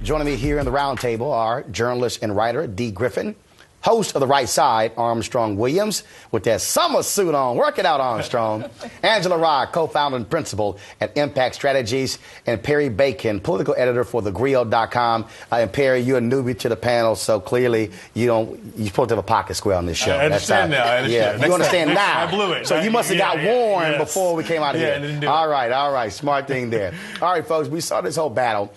Joining me here in the roundtable are journalist and writer Dee Griffin, host of The Right Side, Armstrong Williams, with that summer suit on. Work it out, Armstrong. Angela Rye, co-founder and principal at Impact Strategies, and Perry Bacon, political editor for thegrio.com. And Perry, you're a newbie to the panel, so clearly you're supposed to have a pocket square on this show. I understand now. I understand. Yeah, you understand now. I blew it. So you must have got warned before we came out of here. Didn't do all right. Smart thing there. All right, folks, we saw this whole battle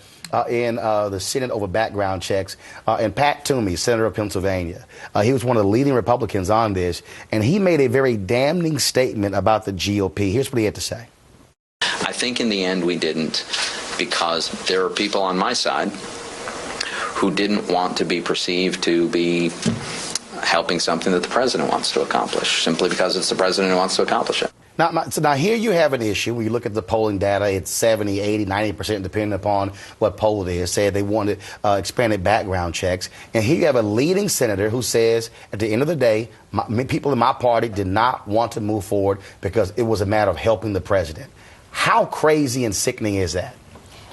in the Senate over background checks. And Pat Toomey, Senator of Pennsylvania, he was one of the leading Republicans on this, and he made a very damning statement about the GOP. Here's what he had to say. I think in the end we didn't, because there are people on my side who didn't want to be perceived to be helping something that the president wants to accomplish, simply because it's the president who wants to accomplish it. Now here you have an issue. When you look at the polling data, it's 70, 80, 90%, depending upon what poll it is, said they wanted expanded background checks. And here you have a leading senator who says, at the end of the day, people in my party did not want to move forward because it was a matter of helping the president. How crazy and sickening is that?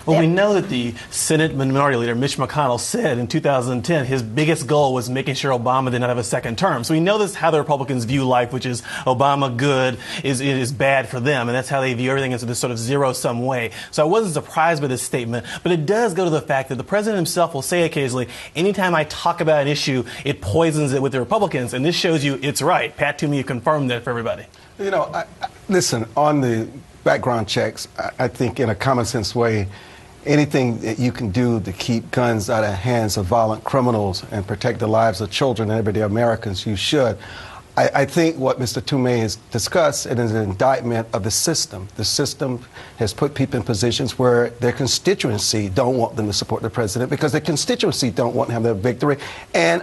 Well, we know that the Senate Minority Leader, Mitch McConnell, said in 2010 his biggest goal was making sure Obama did not have a second term. So we know this is how the Republicans view life, which is Obama good is bad for them. And that's how they view everything, into this sort of zero-sum way. So I wasn't surprised by this statement. But it does go to the fact that the president himself will say occasionally, anytime I talk about an issue, it poisons it with the Republicans. And this shows you it's right. Pat Toomey confirmed that for everybody. You know, listen, on the background checks, I think in a common sense way, anything that you can do to keep guns out of the hands of violent criminals and protect the lives of children and everyday Americans, you should. I think what Mr. Toomey has discussed is an indictment of the system. The system has put people in positions where their constituency don't want them to support the president because their constituency don't want to have their victory. And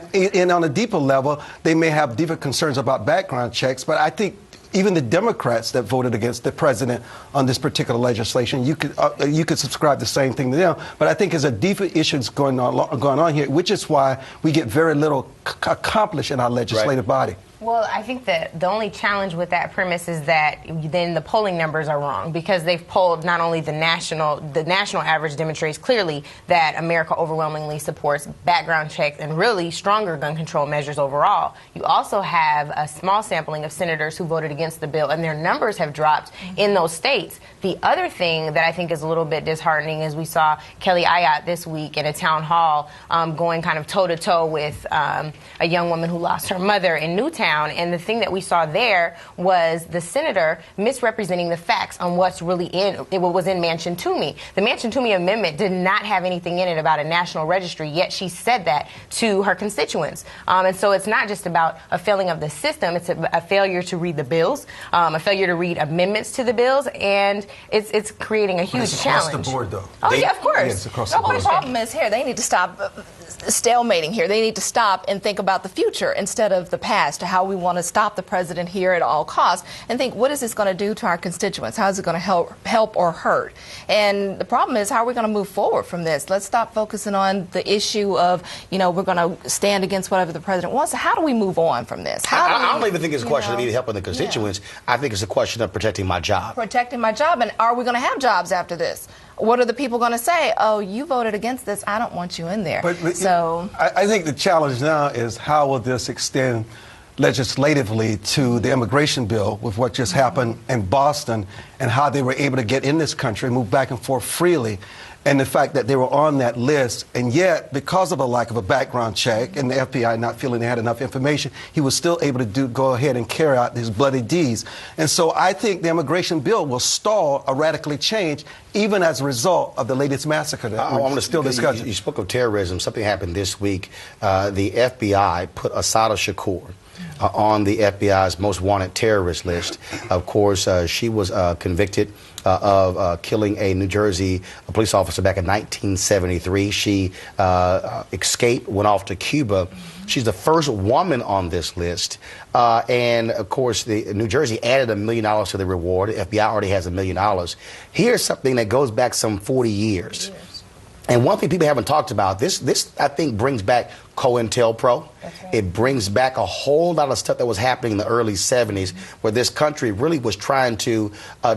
on a deeper level, they may have deeper concerns about background checks, but I think even the Democrats that voted against the president on this particular legislation, you could subscribe the same thing to them. But I think there's a deeper issues going on here, which is why we get very little accomplished in our legislative body. Well, I think that the only challenge with that premise is that then the polling numbers are wrong, because they've polled not only the national average demonstrates clearly that America overwhelmingly supports background checks and really stronger gun control measures overall. You also have a small sampling of senators who voted against the bill, and their numbers have dropped in those states. The other thing that I think is a little bit disheartening is we saw Kelly Ayotte this week in a town hall going kind of toe-to-toe with a young woman who lost her mother in Newtown. And the thing that we saw there was the senator misrepresenting the facts on what's really what was in Manchin Toomey. The Manchin Toomey amendment did not have anything in it about a national registry, yet she said that to her constituents. And so it's not just about a failing of the system, it's a failure to read the bills, a failure to read amendments to the bills, and it's creating a huge challenge. Across the board, though. Oh, yeah, of course. Yes, across the board. The problem is here, they need to stop stalemating here. They need to stop and think about the future instead of the past, how we want to stop the president here at all costs, and think, what is this going to do to our constituents? How is it going to help or hurt? And the problem is, how are we going to move forward from this? Let's stop focusing on the issue of, we're going to stand against whatever the president wants. So how do we move on from this? I don't even think it's a question of helping the constituents. Yeah. I think it's a question of protecting my job. Protecting my job. And are we going to have jobs after this? What are the people going to say? Oh, you voted against this. I don't want you in there. But so I think the challenge now is how will this extend legislatively to the immigration bill with what just happened in Boston and how they were able to get in this country, move back and forth freely. And the fact that they were on that list, and yet, because of a lack of a background check and the FBI not feeling they had enough information, he was still able to go ahead and carry out his bloody deeds. And so I think the immigration bill will stall or radically change, even as a result of the latest massacre that we're still discussing. You spoke of terrorism. Something happened this week. The FBI put Assata Shakur on the FBI's most wanted terrorist list. Of course, she was convicted of killing a New Jersey police officer back in 1973. She escaped, went off to Cuba. She's the first woman on this list. And, of course, the New Jersey added $1 million to the reward. The FBI already has $1 million. Here's something that goes back some 40 years. And one thing people haven't talked about, this I think brings back COINTELPRO. right. It brings back a whole lot of stuff that was happening in the early 70s, where this country really was trying to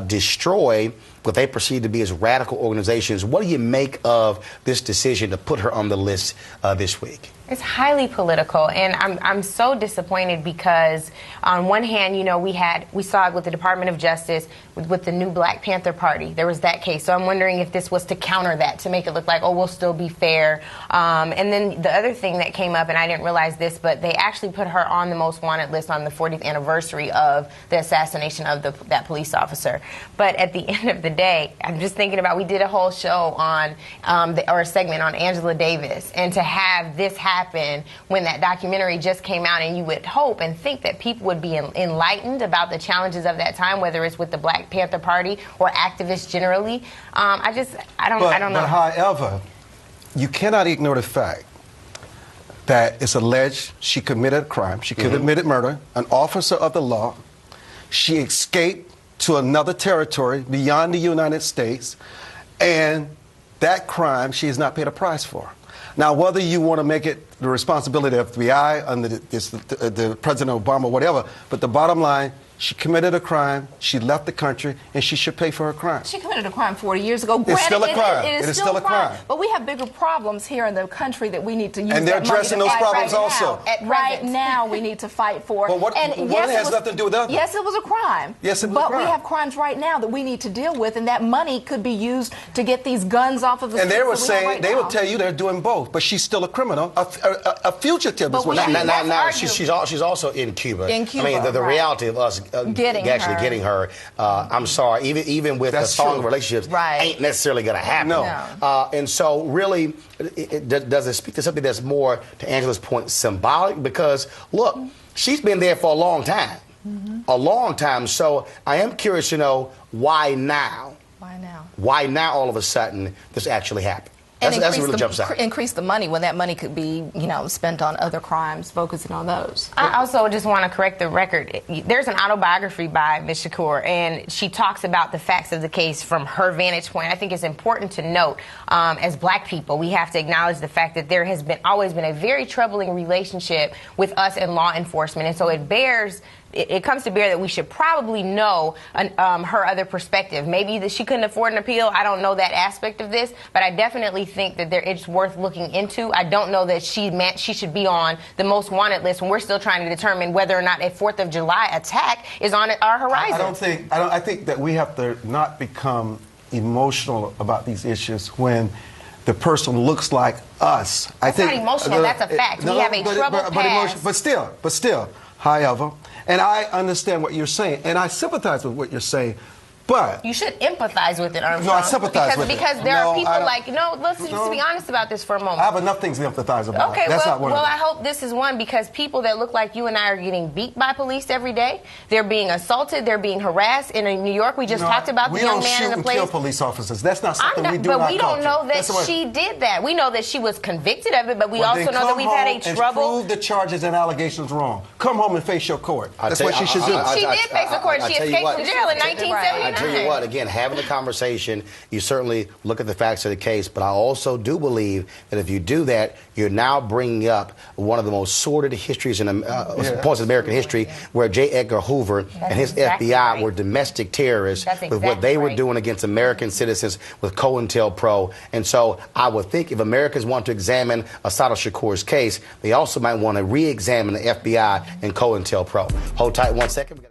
destroy what they perceived to be as radical organizations. What do you make of this decision to put her on the list this week? It's highly political, and I'm so disappointed because on one hand, you know, we saw it with the Department of Justice with the new Black Panther Party. There was that case. So I'm wondering if this was to counter that, to make it look like, oh, we'll still be fair. And then the other thing that came up, and I didn't realize this, but they actually put her on the most wanted list on the 40th anniversary of the assassination of that police officer. But at the end of the day, I'm just thinking about, we did a whole show on, or a segment on Angela Davis, and to have this happen when that documentary just came out, and you would hope and think that people would be enlightened about the challenges of that time, whether it's with the Black Panther Party or activists generally. I don't know. But however, you cannot ignore the fact that it's alleged she committed a crime. She committed murder, an officer of the law. She escaped to another territory beyond the United States, and that crime she has not paid a price for. Now, whether you want to make it the responsibility of the FBI under the President Obama, whatever, but the bottom line, she committed a crime, she left the country, and she should pay for her crime. She committed a crime 40 years ago. It's still a crime. It is still a crime. But we have bigger problems here in the country that we need to use. And they're addressing those problems also. Right now, we need to fight for. But one has nothing to do with the other. Yes, it was a crime. Yes, it was a crime. But we have crimes right now that we need to deal with, and that money could be used to get these guns off of the streets. And they were saying, they would tell you they're doing both, but she's still a criminal, a fugitive is what she is. Now, she's also in Cuba. In Cuba, I mean, the reality of us getting her, I'm sorry, even with the strong relationships, ain't necessarily going to happen. No. And so really, does it speak to something that's more, to Angela's point, symbolic? Because, look, she's been there for a long time. A long time. So I am curious to know, why now? Why now? Why now all of a sudden this actually happened? And that's what really jumps out. Increase the money when that money could be, spent on other crimes, focusing on those. I also just want to correct the record. There's an autobiography by Ms. Shakur, and she talks about the facts of the case from her vantage point. I think it's important to note, as Black people, we have to acknowledge the fact that there has always been a very troubling relationship with us and law enforcement, and so it comes to bear that we should probably know her other perspective. Maybe that she couldn't afford an appeal. I don't know that aspect of this, but I definitely think that it's worth looking into. I don't know that she should be on the most wanted list when we're still trying to determine whether or not a 4th of July attack is on our horizon. I think that we have to not become emotional about these issues when the person looks like us. That's not emotional. That's a fact. We have a troubled past. But still, however, and I understand what you're saying, and I sympathize with what you're saying, but you should empathize with it, Armstrong. No, I sympathize with it. Because there are people let's just be honest about this for a moment. I have enough things to empathize about. Okay, That's not one of them. I hope this is one, because people that look like you and I are getting beat by police every day. They're being assaulted. They're being harassed. In New York, we just talked about the young man in the place. We don't shoot and kill police officers. That's not something we do in our culture. But we don't know that she did that. We know that she was convicted of it, but we also know that we've had a trouble. Prove the charges and allegations wrong. Come home and face your court. That's what she should do. She did face the court. She escaped from jail in 1979. I tell you what, again, having the conversation, you certainly look at the facts of the case, but I also do believe that if you do that, you're now bringing up one of the most sordid histories in points of American history, where J. Edgar Hoover and his FBI were domestic terrorists with what they were doing against American citizens with COINTELPRO. And so I would think if Americans want to examine Assata Shakur's case, they also might want to re-examine the FBI and COINTELPRO. Hold tight 1 second.